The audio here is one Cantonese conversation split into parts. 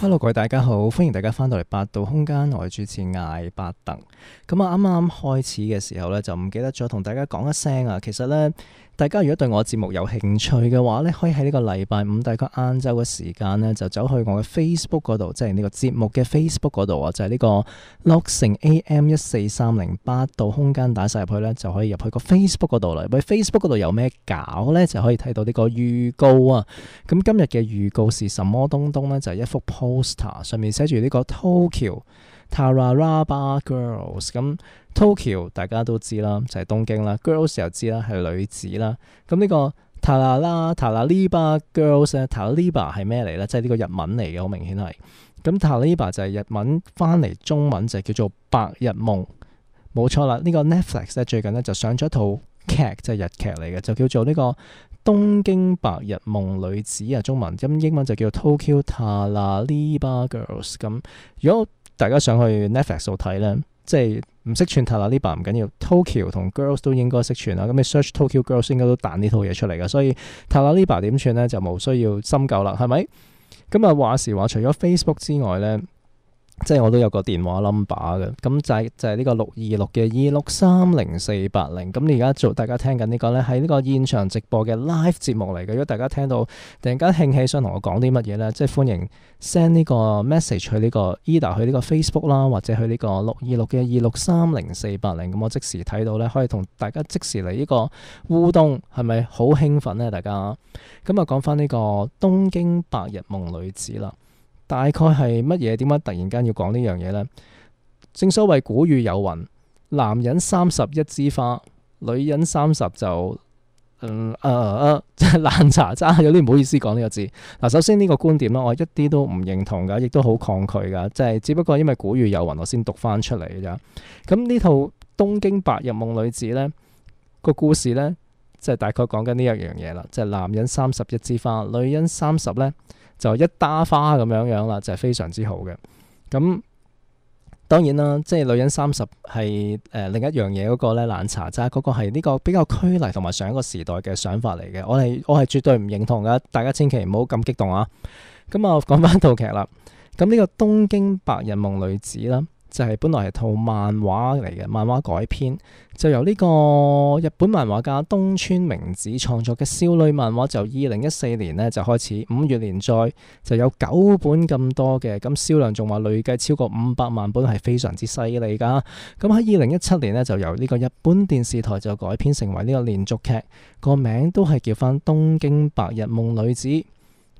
Hello，各位大家好，歡迎大家翻到嚟八度空間，我係主持艾伯特。咁啊，啱啱開始嘅時候咧，就唔記得咗同大家講一聲啊。其實咧，大家如果對我節目有興趣嘅話咧，可以喺呢個禮拜五大概晏晝嘅時間咧，就走去我嘅 Facebook 嗰度，即係呢個節目嘅 Facebook 嗰度啊，就係呢個樂城 AM14308八度空間打晒入去咧，就可以入去個 Facebook 嗰度啦。喺 Facebook 嗰度有咩搞咧，就可以睇到呢個預告啊。咁今日嘅預告是什麼東東咧？就係一幅 poster 上面寫住呢個 Tokyo Tararaba Girls。咁 Tokyo 大家都知啦，就係東京啦。Girls 又知啦，係女子啦。咁呢個 Tararaba Girls 咧，Tararaba 係咩嚟咧？即係呢個日文嚟嘅，好明顯係。咁 Tararaba 就係日文翻嚟中文就叫做白日夢，冇錯啦。呢個 Netflix 咧最近咧就上咗一套劇，就係日劇嚟嘅，就叫做呢個東京白日夢女子啊，中文英文就叫 Tokyo Tararaba Girls。咁如果大家想去 Netflix 度睇咧，即係唔識串 Tararaba 唔緊要，Tokyo 同 Girls 都應該識串啦。咁你 search Tokyo Girls 應該都彈呢套嘢出嚟嘅，所以 Tararaba 點串咧就冇需要深究啦，係咪？咁啊話時話，除咗 Facebook 之外咧，即係我都有個電話 number 嘅，咁就係呢個626-263-0480。咁你而家大家聽緊呢個咧，係呢個現場直播嘅 live 節目嚟嘅。如果大家聽到突然間興起想同我講啲乜嘢咧，即係歡迎 send 呢個 message 去呢個 either 去呢個 Facebook 啦，或者去呢個626-263-0480。咁我即時睇到咧，可以同大家即時嚟呢個互動，係咪好興奮咧？大家咁啊，講翻呢個東京白日夢女子啦。大概係乜嘢？點解突然間要講呢樣嘢呢？正所謂古語有云：男人30一枝花，女人30就即係爛茶渣。有啲唔好意思講呢個字。嗱，首先呢個觀點啦，我一啲都唔認同噶，亦都好抗拒噶。即係只不過因為古語有云，我先讀翻出嚟嘅咋。咁呢套《東京白日夢女子》呢個故事呢，即係大概講緊呢一樣嘢啦。即係男人30一枝花，女人30呢。就一打花咁樣啦，就係非常之好嘅。咁當然啦，即係女人30係另一樣嘢嗰個咧，爛茶渣嗰個係呢個比較拘泥同埋上一個時代嘅想法嚟嘅。我係絕對唔認同噶，大家千祈唔好咁激動啊！咁啊，講翻套劇啦。咁呢個東京白日夢女子啦，就係本來係套漫畫嚟嘅，漫畫改編，就由呢個日本漫畫家東村明子創作嘅少女漫畫，就2014年呢就開始5月連載，就有9本咁多嘅，咁銷量仲話累計超過500萬本，係非常之犀利噶。咁喺2017年呢，就由呢個日本電視台就改編成為呢個連續劇，個名都係叫翻東京白日夢女子。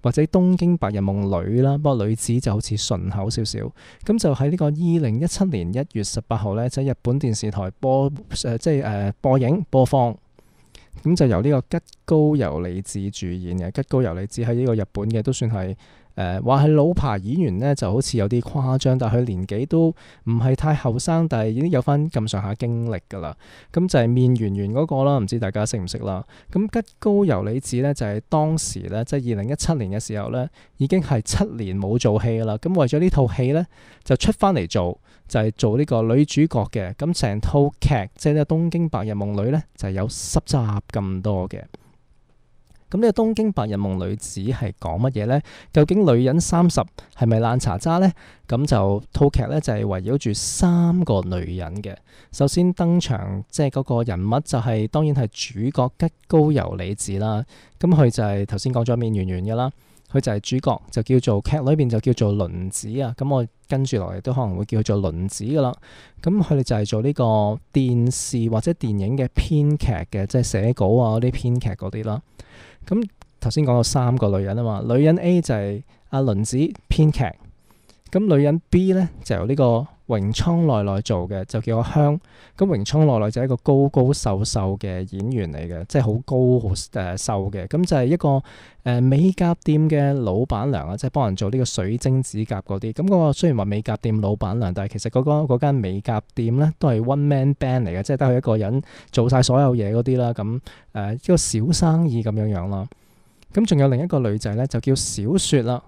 或者東京白日夢女啦，不過女子就好似順口少少。咁就喺呢個2017年1月18號咧，喺日本電視台播映播放。咁就由呢個吉高由里子主演嘅。吉高由里子喺呢個日本嘅都算係話係老牌演員呢，就好似有啲誇張，但係佢年紀都唔係太後生，但係已經有翻咁上下經歷㗎啦。咁就係面圓圓嗰個啦，唔知大家識唔識啦？咁吉高由里子呢，就係當時呢，即係2017年嘅時候呢，已經係7年冇做戲㗎啦。咁為咗呢套戲呢，就出翻嚟做，就係做呢個女主角嘅。咁成套劇即係呢個東京白日夢女呢，就係有10集咁多嘅。咁呢個東京白日夢女子係講乜嘢呢？究竟女人30係咪爛茶渣呢？咁就套劇呢，就係圍繞住3個女人嘅。首先登場即係嗰個人物就係當然係主角吉高由里子啦。咁佢就係頭先講咗面圓圓嘅啦，佢就係主角，就叫做劇裏邊就叫做輪子啊。咁我跟住落嚟都可能會叫佢做輪子噶啦。咁佢哋就係做呢個電視或者電影嘅編劇嘅，即係寫稿啊嗰啲編劇嗰啲啦。咁頭先講到3個女人啊嘛，女人 A 就係阿輪子編劇，咁女人 B 咧就由呢個榮倉奈奈做嘅，就叫阿香。咁榮倉奈奈就係一個高高瘦瘦嘅演員嚟嘅，即係好高好瘦嘅。咁就係一個美甲店嘅老闆娘啊，即係幫人做呢個水晶指甲嗰啲。咁嗰個雖然話美甲店老闆娘，但係其實嗰間美甲店咧都係 one man band 嚟嘅，即係得佢一個人做晒所有嘢嗰啲啦。咁一個小生意咁樣啦。咁仲有另一個女仔咧，就叫小雪啦。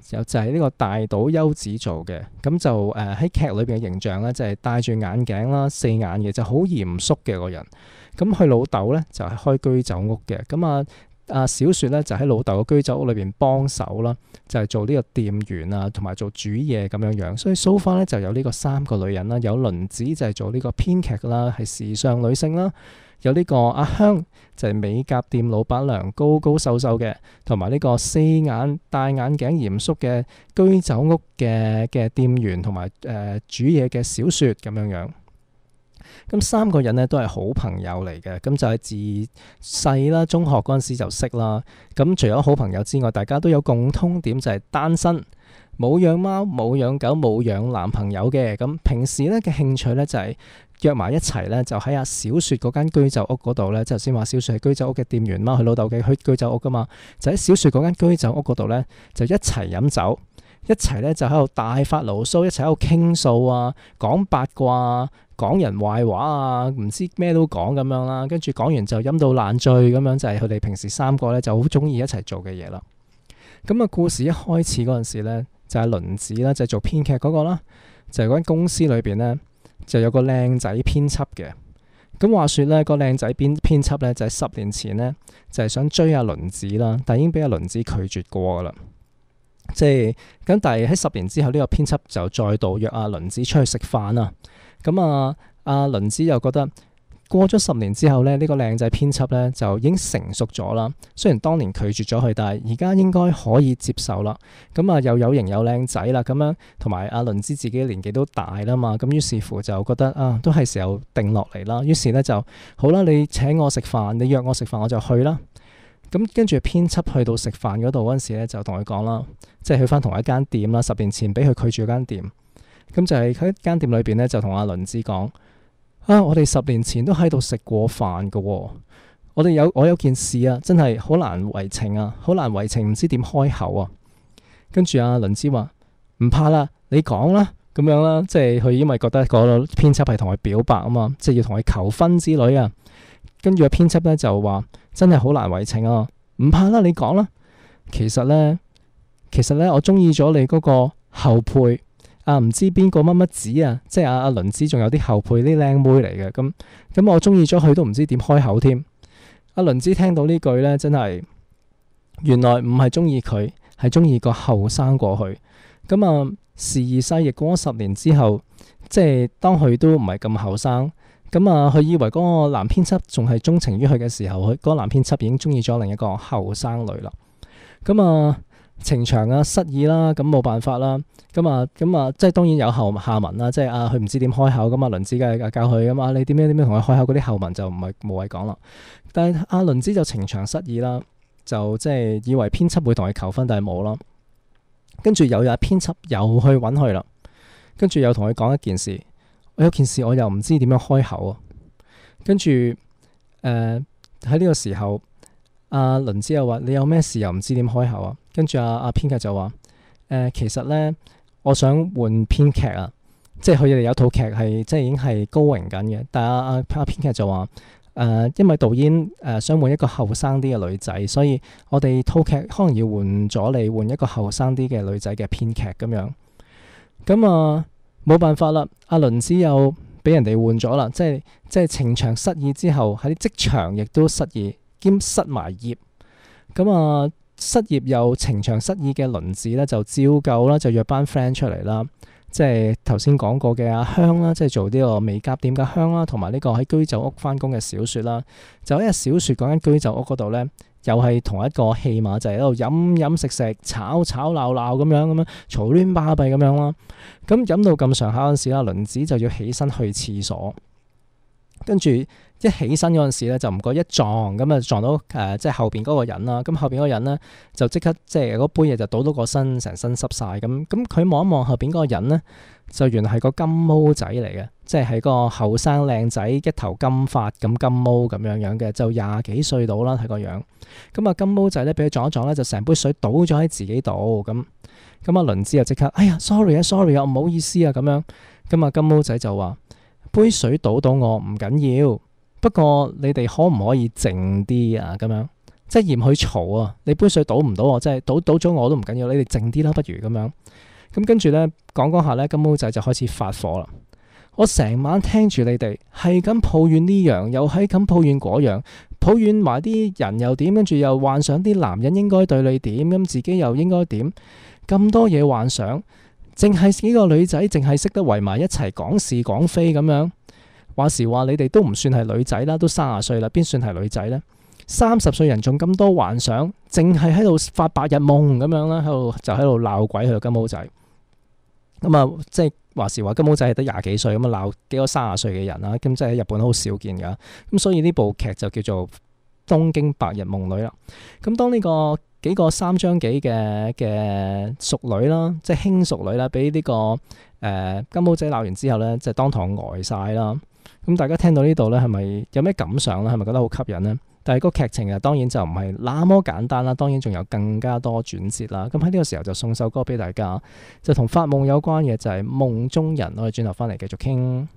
就係呢個大島優子做嘅。咁就喺劇裏邊嘅形象咧，就係戴住眼鏡啦、4眼嘅，就好嚴肅嘅個人。咁佢老豆咧就係開居酒屋嘅。咁啊小雪咧就喺老豆嘅居酒屋裏邊幫手啦，就係做呢個店員啊，同埋做煮嘢咁樣樣。所以 so far 咧就有呢個三個女人啦，有輪子就係做呢個編劇啦，係時尚女性啦。有呢個阿香就係美甲店老闆娘，高高瘦瘦嘅，同埋呢個四眼戴眼鏡嚴肅嘅居酒屋嘅店員，同埋煮嘢嘅小雪咁樣樣。咁三個人咧都係好朋友嚟嘅，咁就係自細啦，中學嗰陣時就識啦。咁除咗好朋友之外，大家都有共通點，就係單身，冇養貓、冇養狗、冇養男朋友嘅。咁平時咧嘅興趣咧就係約埋一齊咧，就喺阿小雪嗰間居酒屋嗰度咧，即係先話小雪係居酒屋嘅店員嘛，佢老豆嘅居酒屋噶嘛，就喺小雪嗰間居酒屋嗰度咧，就一齊飲酒，一齊咧就喺度大發牢騷，一齊喺度傾訴啊，講八卦啊，講人壞話啊，唔知咩都講咁樣啦。跟住講完就飲到爛醉咁樣，就係佢哋平時三個咧就好中意一齊做嘅嘢啦。咁啊，故事一開始嗰陣時咧，就係輪子啦，就係做編劇嗰個啦，就係嗰間公司裏邊咧。就有個靚仔編輯嘅，咁話說咧，個靚仔編輯咧就係10年前咧就係想追阿輪子啦，但係已經俾阿輪子拒絕過噶啦。即係咁，但係喺10年之後呢個編輯就再度約阿輪子出去食飯啊。咁阿輪子又覺得過咗10年之後咧，呢個靚仔編輯咧就已經成熟咗啦。雖然當年拒絕咗佢，但係而家應該可以接受啦。咁又有型有靚仔啦，咁樣同埋阿輪子自己年紀都大啦嘛。咁於是乎就覺得都係時候定落嚟啦。於是咧就好啦，你請我食飯，你約我食飯我就去啦。咁跟住編輯去到食飯嗰度嗰陣時咧，就同佢講啦，即係去翻同一間店啦。10年前俾佢拒絕嗰間店，咁就係喺間店裏邊咧就同阿輪子講。我哋10年前都喺度食過飯噶，我有件事啊，真係好難為情啊，好難為情，唔知點開口啊。跟住阿輪子話唔怕啦，你講啦，咁樣啦，即係佢因為覺得個編輯係同佢表白啊嘛，即係要同佢求婚之類啊。跟住個編輯咧就話真係好難為情啊，唔怕啦，你講啦。其實咧，我中意咗你嗰個後輩。唔知邊個乜乜子啊，即係阿輪子仲有啲後輩啲靚妹嚟嘅，咁我中意咗佢都唔知點開口添。阿輪子聽到呢句咧，真係原來唔係中意佢，係中意個後生過去。咁時移世易過咗10年之後，即係當佢都唔係咁後生，咁佢以為嗰個男編輯仲係鍾情於佢嘅時候，佢嗰個男編輯已經中意咗另一個後生女啦。咁情場失意啦，咁冇辦法啦，咁即係當然有下文啦，即係佢唔知點開口，咁輪子嘅教佢咁你點樣同佢開口，嗰啲後文就唔係無謂講啦。但係阿輪子就情場失意啦，就即係以為編輯會同佢求婚，但係冇啦。跟住有日編輯又去揾佢啦，跟住又同佢講一件事，我有件事我又唔知點樣開口啊。跟住喺呢個時候，阿輪子又話你有咩事又唔知點開口啊。跟住阿編劇就話其實咧，我想換編劇啊，即係佢哋有套劇係即係已經係高榮緊嘅，但係阿編劇就話因為導演想換一個後生啲嘅女仔，所以我哋套劇可能要換咗你，換一個後生啲嘅女仔嘅編劇咁樣。咁冇辦法啦，阿輪子又俾人哋換咗啦，即係情場失意之後喺職場亦都失意兼失埋業。咁失業又情場失意嘅輪子咧，就照舊啦，就約班 friend 出嚟啦。即係頭先講過嘅阿香啦，即係做呢個美甲店嘅香啦，同埋呢個喺居酒屋翻工嘅小雪啦。就喺小雪嗰間居酒屋嗰度咧，又係同一個戲碼，就係喺度飲飲食食、吵鬧鬧咁樣嘈亂巴閉咁樣啦。咁飲到咁上下嗰陣時啦，輪子就要起身去廁所，跟住一起身嗰陣時咧，就唔覺一撞咁撞到即係後邊嗰個人啦。咁後邊嗰個人咧就即刻即係嗰杯嘢就倒到個身，成身濕晒咁。佢望一望後邊嗰個人咧，就原來係個金毛仔嚟嘅，即係個後生靚仔，一頭金髮咁金毛咁樣嘅，就20幾歲到啦，睇個樣。金毛仔咧俾佢撞一撞咧，就成杯水倒咗喺自己度咁。輪子又即刻哎呀 sorry 啊，唔好意思啊咁樣。金毛仔就話杯水倒到我唔緊要。不過你哋可唔可以靜啲啊？咁樣即係嫌佢嘈啊！你杯水倒唔到我，即係倒咗我都唔緊要，你哋靜啲啦，不如咁樣。咁跟住咧講下咧，金毛仔就開始發火啦。我成晚聽住你哋係咁抱怨呢樣，又係咁抱怨嗰樣，抱怨埋啲人又點，跟住又幻想啲男人應該對你點，咁自己又應該點，咁多嘢幻想，淨係幾個女仔，淨係識得圍埋一齊講是講非咁樣。話時話你哋都唔算係女仔啦，都30歲啦，邊算係女仔呢？30歲人仲咁多幻想，淨係喺度發白日夢咁樣啦，喺度鬧鬼佢個金毛仔。咁啊，即係話時話金毛仔係得廿幾歲，咁啊鬧幾個30歲嘅人啦，咁即係喺日本好少見噶。咁所以呢部劇就叫做《東京白日夢女》啦。咁當呢個幾個3張幾嘅淑女啦，即係輕淑女啦，俾呢個金毛仔鬧完之後咧，即係當堂呆晒啦。咁大家聽到呢度咧，係咪有咩感想咧？係咪覺得好吸引呢？但係個劇情啊，當然就唔係那麼簡單啦，當然仲有更加多轉折啦。咁喺呢個時候就送首歌俾大家，就同發夢有關嘅，就係夢中人。我哋轉頭翻嚟繼續傾。